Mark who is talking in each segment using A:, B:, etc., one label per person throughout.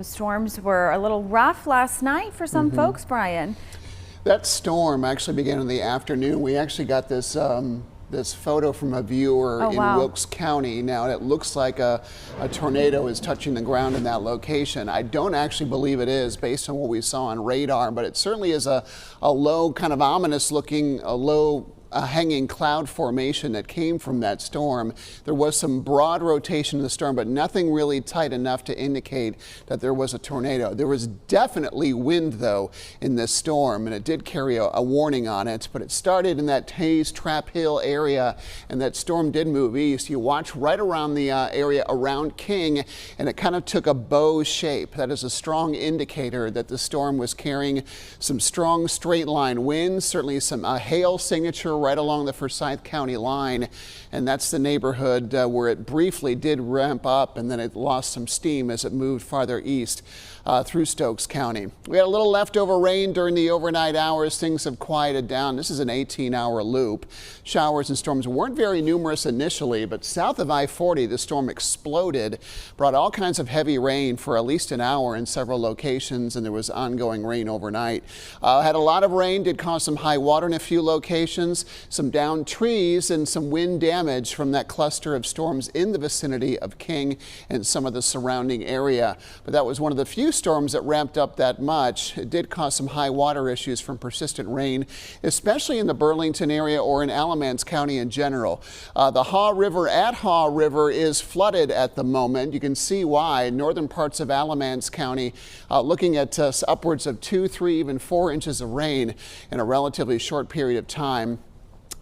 A: Storms were a little rough last night for some folks, Brian.
B: That storm actually began in the afternoon. We actually got this this photo from a viewer in Wilkes County. Now it looks like a tornado is touching the ground in that location. I don't actually believe it is based on what we saw on radar, but it certainly is a low, kind of ominous looking, a hanging cloud formation that came from that storm. There was some broad rotation in the storm, but nothing really tight enough to indicate that there was a tornado. There was definitely wind, though, in this storm, and it did carry a warning on it, but it started in that Taze Trap Hill area, and that storm did move east. You watch right around the area around King, and it kind of took a bow shape. That is a strong indicator that the storm was carrying some strong straight line winds, certainly some hail signature right along the Forsyth County line, and that's the neighborhood where it briefly did ramp up and then it lost some steam as it moved farther east through Stokes County. We had a little leftover rain during the overnight hours. Things have quieted down. This is an 18-hour loop. Showers and storms weren't very numerous initially, but south of I-40 the storm exploded, brought all kinds of heavy rain for at least an hour in several locations, and there was ongoing rain overnight. Had a lot of rain, did cause some high water in a few locations, some downed trees and some wind damage from that cluster of storms in the vicinity of King and some of the surrounding area. But that was one of the few storms that ramped up that much. It did cause some high water issues from persistent rain, especially in the Burlington area or in Alamance County in general. The Haw River at Haw River is flooded at the moment. You can see why. Northern parts of Alamance County looking at upwards of 2, 3, even 4 inches of rain in a relatively short period of time.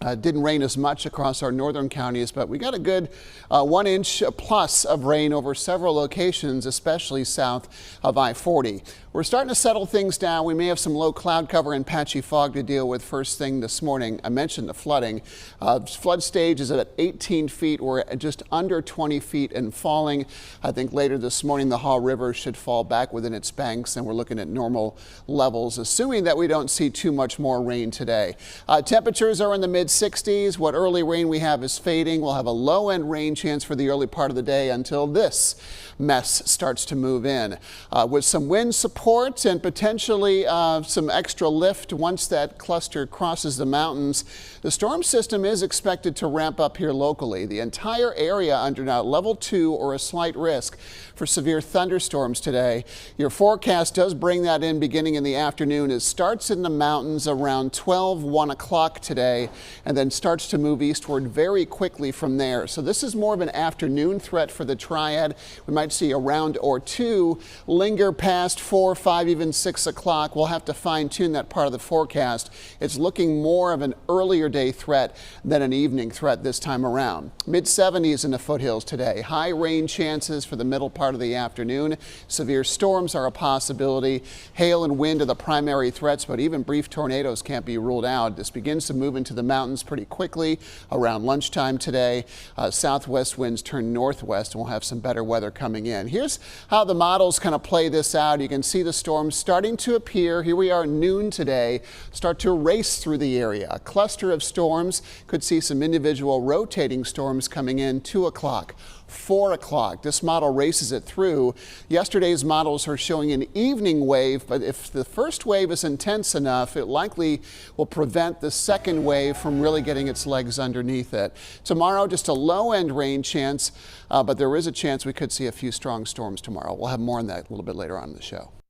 B: Didn't rain as much across our northern counties, but we got a good 1 inch plus of rain over several locations, especially south of I-40. We're starting to settle things down. We may have some low cloud cover and patchy fog to deal with first thing this morning. I mentioned the flooding. Flood stage is at 18 feet. We're at just under 20 feet and falling. I think later this morning the Haw River should fall back within its banks, and we're looking at normal levels, assuming that we don't see too much more rain today. Temperatures are in the mid-60s. What early rain we have is fading. We'll have a low-end rain chance for the early part of the day until this mess starts to move in. With some wind support and potentially some extra lift once that cluster crosses the mountains, the storm system is expected to ramp up here locally. The entire area under now level 2 or a slight risk for severe thunderstorms today. Your forecast does bring that in beginning in the afternoon. It starts in the mountains around 1 o'clock today and then starts to move eastward very quickly from there. So this is more of an afternoon threat for the triad. We might see a round or two linger past 4, 5, even 6 o'clock. We'll have to fine tune that part of the forecast. It's looking more of an earlier day threat than an evening threat this time around. Mid-70s in the foothills today. High rain chances for the middle part of the afternoon. Severe storms are a possibility. Hail and wind are the primary threats, but even brief tornadoes can't be ruled out. This begins to move into the mountains pretty quickly around lunchtime today. Southwest winds turn northwest, and we'll have some better weather coming in. Here's how the models kind of play this out. You can see the storms starting to appear. Here we are noon today, start to race through the area. A cluster of storms could see some individual rotating storms coming in 2 o'clock. 4 o'clock. This model races it through. Yesterday's models are showing an evening wave, but if the first wave is intense enough, it likely will prevent the second wave from really getting its legs underneath it. Tomorrow, just a low-end rain chance, but there is a chance we could see a few strong storms tomorrow. We'll have more on that a little bit later on in the show.